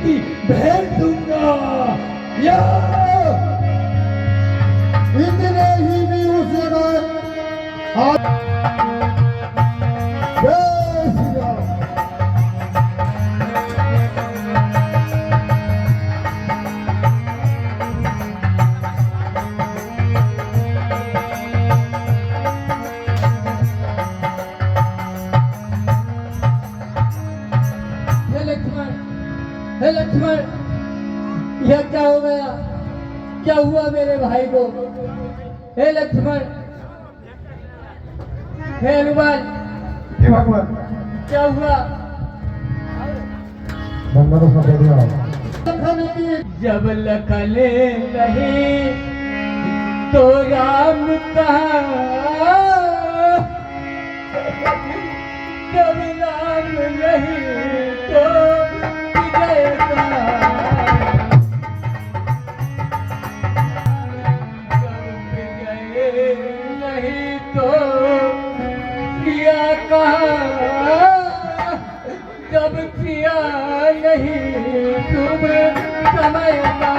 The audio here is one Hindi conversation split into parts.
की भेंट दूंगा। या इतने ही भी उस जगह जय श्री राम। हे लक्ष्मण, यह क्या हो गया? क्या हुआ मेरे भाई को? हे लक्ष्मण, हे हनुमान, हे भगवान, क्या हुआ? बनना तो सब बढ़िया। जब लखन नहीं तो राम कहाँ, जब राम नहीं तो विजय कहाँ, जब विजय नहीं तो प्रिया कहाँ, जब प्रिया नहीं तुम समय का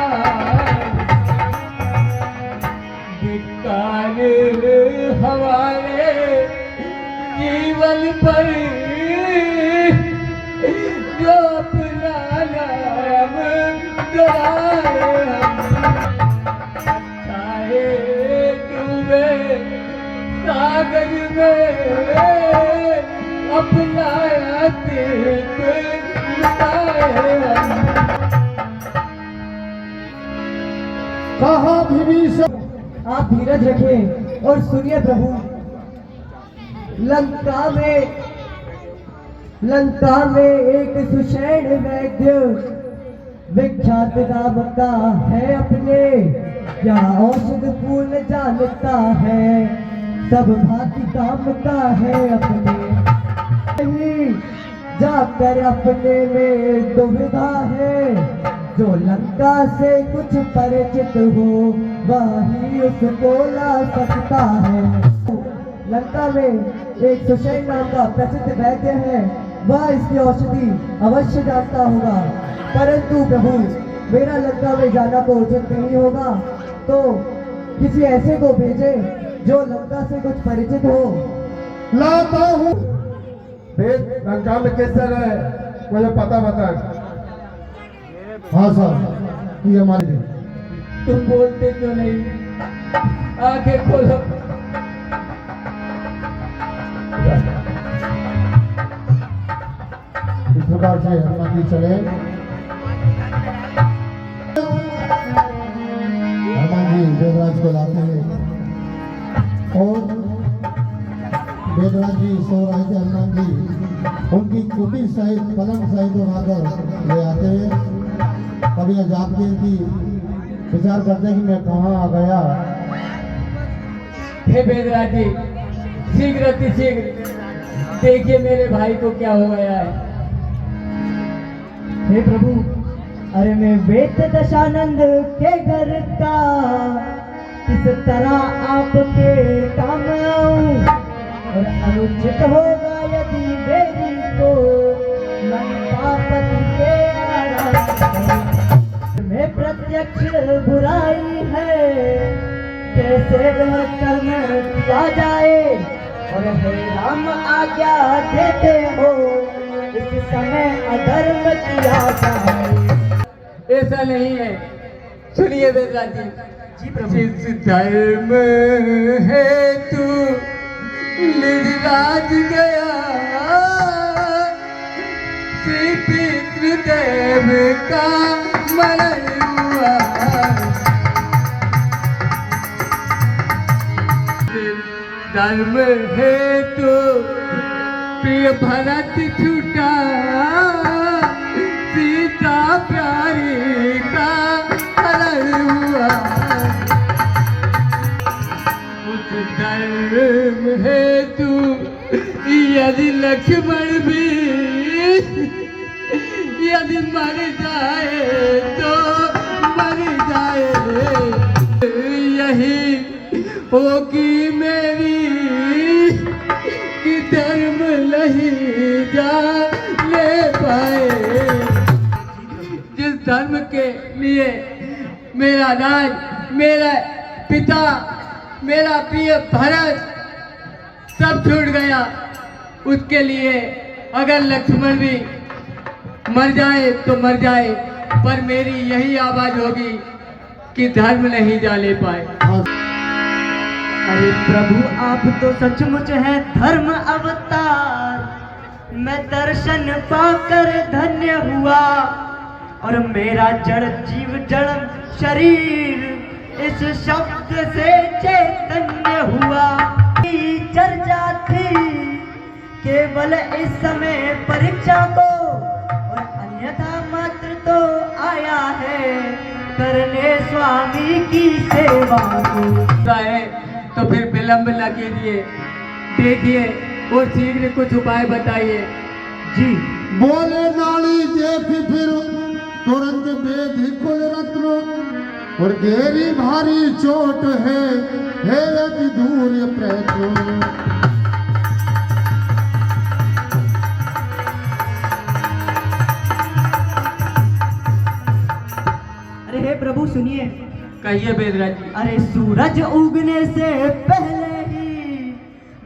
विकार हमारे जीवन पर जो अपना नाम गवाए, चाहे डूबे सागर में अपना अतीत मिटाए। कहा विभीषण, आप धीरज रखें और सुनिए प्रभु। लंका में एक सुषैण वैद्य विख्यात नाम का है अपने, क्या औषध पूर्ण जानता है, सब भांति काम का है अपने, नहीं जाकर अपने में दुविधा है, जो लंका से कुछ परिचित हो वही उसको ला सकता है। लंका में एक सुषैण नाम का प्रसिद्ध वैद्य है, वह इसकी औषधि अवश्य जानता होगा, परंतु प्रभु मेरा लंका में जाना तो उचित नहीं होगा, तो किसी ऐसे को भेजे जो लंका से कुछ परिचित हो। लाता हूँ। लंका में किस जगह है मुझे पता बता। हाँ साहब, ये हमारी। तुम बोलते क्यों नहीं? आंखें खोलो। इस प्रकार से हनुमान जी चले। हनुमान जी वेदराज को लाते हैं और वेदराज जी सो रहे थे। हनुमान जी उनकी कुटी सहित पलंग सहित उठाकर ले आते हैं। कभी जागते कि विचार करते कि मैं कहाँ आ गया। हे वेदराज जी, शीघ्र अतिशीघ्र देखिए मेरे भाई को क्या हो गया है। हे प्रभु, अरे मैं वेद दशानंद के घर का किस तरह आपके काम आऊं, और अनुचित होगा यदि मेरी को लंकापति के आराम में प्रत्यक्ष बुराई है, कैसे वह कर्म किया जाए, और हे राम आज्ञा देते हो इस समय अधर्म किया जाए। ऐसा नहीं है, सुनिए वेदराज जी। जी प्रभु। जिस धर्म है तू निर्राज गया, श्री पितृदेव का मरण हुआ, धर्म है तो प्रिय भरत छूटा, सीता प्यारी का हरण हुआ, उस धर्म है तू यदि लक्ष्मण भी यदि मर जाए तो मर जाए, यही होगी मेरी कि धर्म नहीं जा ले पाए, धर्म के लिए मेरा राज, मेरा पिता, मेरा प्रिय भरत सब छूट गया। उसके लिए अगर लक्ष्मण भी मर जाए तो मर जाए, पर मेरी यही आवाज होगी कि धर्म नहीं जाने पाए। अरे प्रभु आप तो सचमुच है धर्म अवतार, मैं दर्शन पाकर धन्य हुआ और मेरा जड़ जीव जड़ शरीर इस शब्द से चैतन्य हुआ। चर्चा थी केवल इस समय परीक्षा को, और अन्यथा मात्र तो आया है करने स्वामी की सेवा को। है तो फिर विलंब न कीजिए, देखिए और शीघ्र कुछ उपाय बताइए। जी बोले नाली देख फिर तुरंत बेधी कुल रत्नो, और गहरी भारी चोट है अति दूर प्रयत्न। अरे हे प्रभु सुनिए। कहिए वेदराज जी। अरे सूरज उगने से पहले ही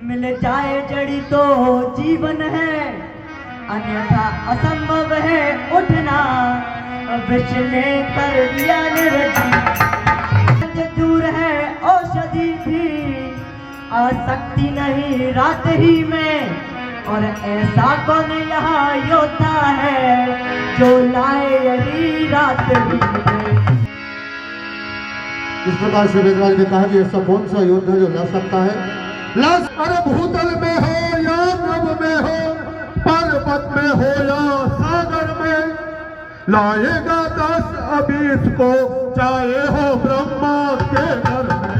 मिल जाए जड़ी तो जीवन है, अन्यथा असंभव है उठना, विष्णु कर दिया निर्जीव। दूर है औषधि भी, आसक्ति नहीं रात ही में, और ऐसा कौन यहाँ योद्धा है जो लाए यही रात ही में। इस प्रकार से वेदराज ने कहा कि ऐसा कौन सा योद्धा जो ला सकता है। अरे भूतल में हो या नभ में हो, पर्वत में हो या सागर में, लाएगा 10 अबीस को, चाहे हो ब्रह्मा के घर में।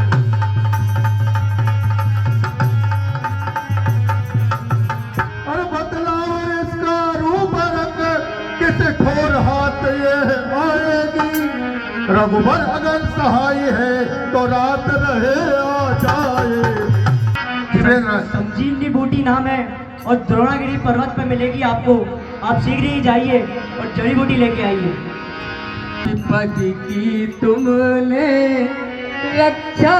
अरे बतलाओ इसका रूप रंग, किस खोर हाथ ये आएगी, रघुबर अगर सहाय है तो रात रहे आ जाए। संजीवनी बूटी नाम है और द्रोणागिरी पर्वत पर मिलेगी आपको। आप शीघ्र ही जाइए और जड़ी बूटी लेके आइए। पति की तुमने रक्षा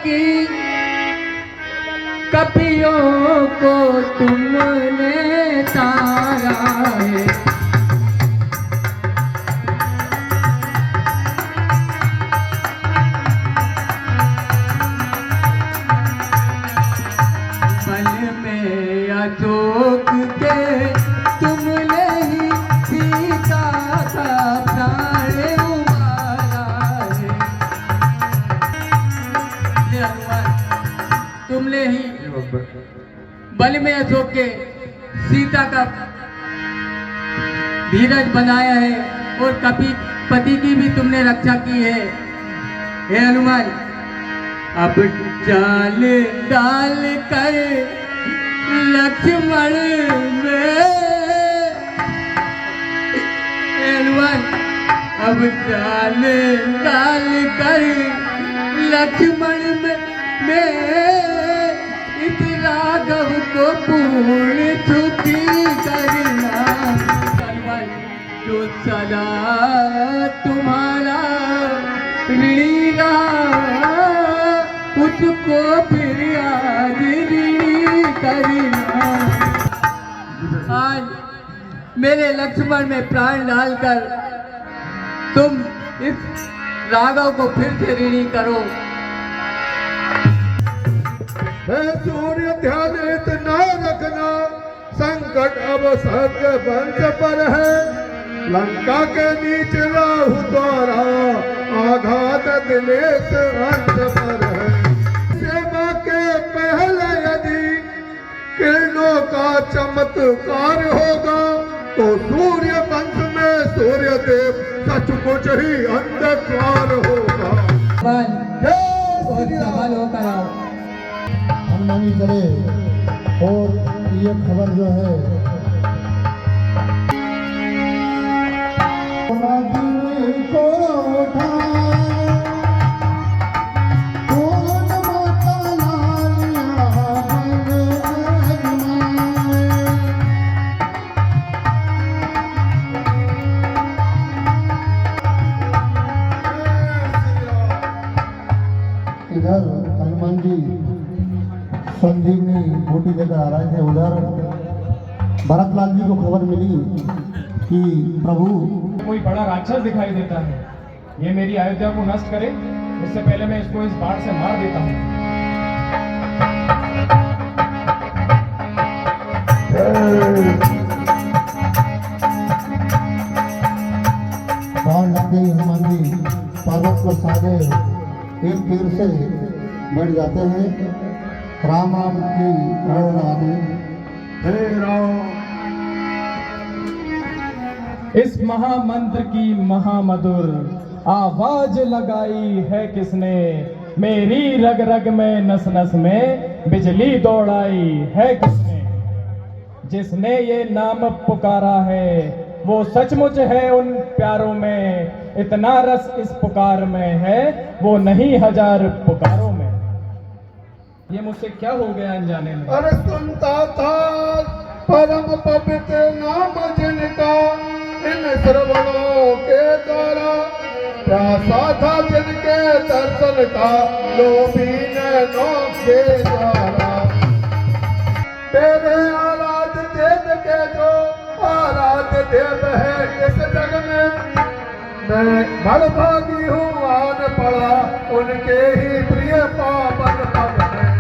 की, कपियों को तुमने तारा है। अशोक के तुमने ही सीता का प्राण उबारा है। ये हनुमान तुमने ही बल में अशोक के सीता का धीरज बनाया है, और पति की भी तुमने रक्षा की है। हे हनुमान, अब चाल डाल कर लक्ष्मण में, हनुमान अब चाल डाल कर लक्ष्मण में इस राघव को पूर्ण छुट्टी करना। हनुमान जो सदा तुम्हारा ऋणी रहा, उसको फिर याद ऋणी करना। आज मेरे लक्ष्मण में प्राण डालकर तुम इस राघव को फिर से ऋणी करो। सूर्य ध्यान इतना रखना, संकट अब सत्य वंश पर है, लंका के नीच राहु द्वारा आघात दिनेश अंत पर है। सेवा के पहले यदि किरणों का चमत्कार होगा, तो सूर्य वंश में सूर्य देव सचमुच ही अंधकार होगा। सवाल हो कराओ। हम नहीं चले, और ये खबर जो है को उठा, संजीवनी बूटी लेकर आ रहे थे। उधर भरतलाल जी को खबर मिली कि प्रभु कोई बड़ा राक्षस दिखाई देता है, ये मेरी अयोध्या को नष्ट करे, इससे पहले मैं इसको इस बाढ़ से मार देता हूँ। बाढ़ लग गई। हनुमान जी पर्वत को साधे एक तीर से बढ़ जाते हैं। राम राम की रण लगाते। हे राम। इस महामंत्र की महामधुर आवाज लगाई है किसने, मेरी रग रग में नस नस में बिजली दौड़ाई है किसने। जिसने ये नाम पुकारा है वो सचमुच है उन प्यारों में, इतना रस इस पुकार में है वो नहीं हजार पुकारों में। ये मुझसे क्या हो गया अनजाने में। अरे सुनता था परम पवित्र नाम जिनका, इन श्रवणों के द्वारा प्यासा था जिनके दर्शन का, लोभी नैनों के द्वारा। तेरे आराध्य देव के जो आराध्य देव है इस जग में, मैं बड़भागी हूँ आन पड़ा उनके ही प्रिय पावन पद में।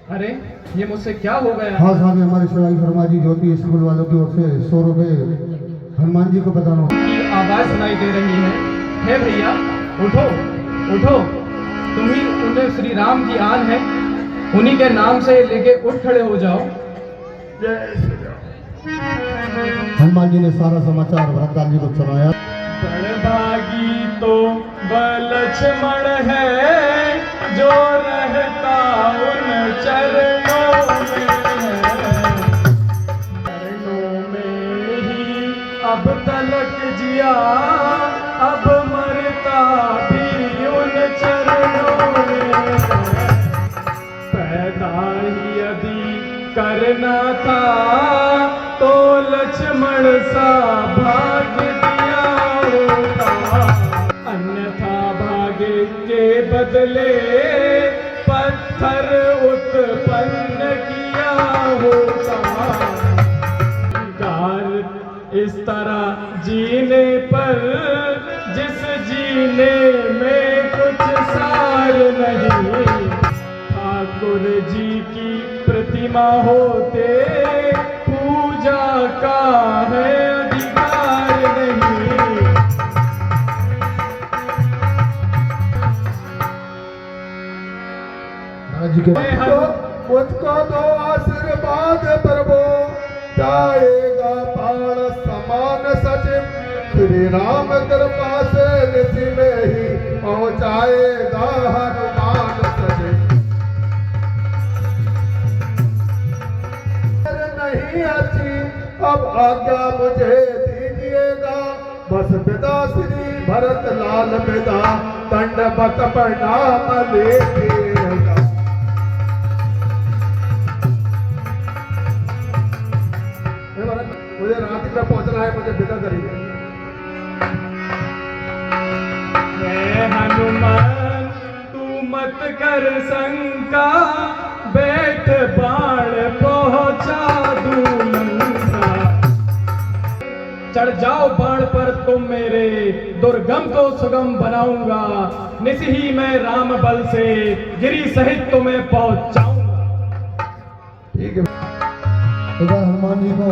अरे ये मुझसे क्या हो गया। हाँ साहब, हमारी शिवाई शर्मा जी ज्योति स्कूल वालों की ओर से 100 रुपए हनुमान जी को बताना की आवाज सुनाई दे रही है। हे भैया उठो उठो, तुम ही उन्हें श्री राम की आन है, उन्हीं के नाम से लेके उठ खड़े हो जाओ। हनुमान जी ने सारा समाचार भरतलाल जी को सुनाया। बड़भागी तो लक्ष्मण है जो रहता उन चरणों में ही अब तलक जिया, अब मरता भी उन चरणों में। पैदा ही यदि करना था तो लक्ष्मण सा भाग्य दिया होता, अन्यथा भाग्य के बदले पत्थर उत्पन्न किया होता। कार इस तरह जीने पर जिस जीने में कुछ सार नहीं, ठाकुर जी की प्रतिमा होते पूजा का है अधिकार नहीं। जी के मुझको दो आशीर्वाद प्रभु, जाएगा पार समान सचिव, श्री राम कृपा से ऋषि में ही पहुंचाएगा हनुमान सचिव। नहीं अच्छी अब आज्ञा मुझे दीजिएगा, बस पिता श्री भरत लाल पिता दंडवत प्रणाम लीजिएगा। मुझे रांची में पहुंचना है, मुझे विदा करिए। हनुमान तू मत कर शंका, बैठ बाण पहुंचा दूं लंका। चढ़ जाओ बाण पर तुम मेरे, दुर्गम को सुगम बनाऊंगा, निस ही मैं राम बल से गिरी सहित तुम्हें पहुंचाऊंगा। ठीक है। हनुमान जी को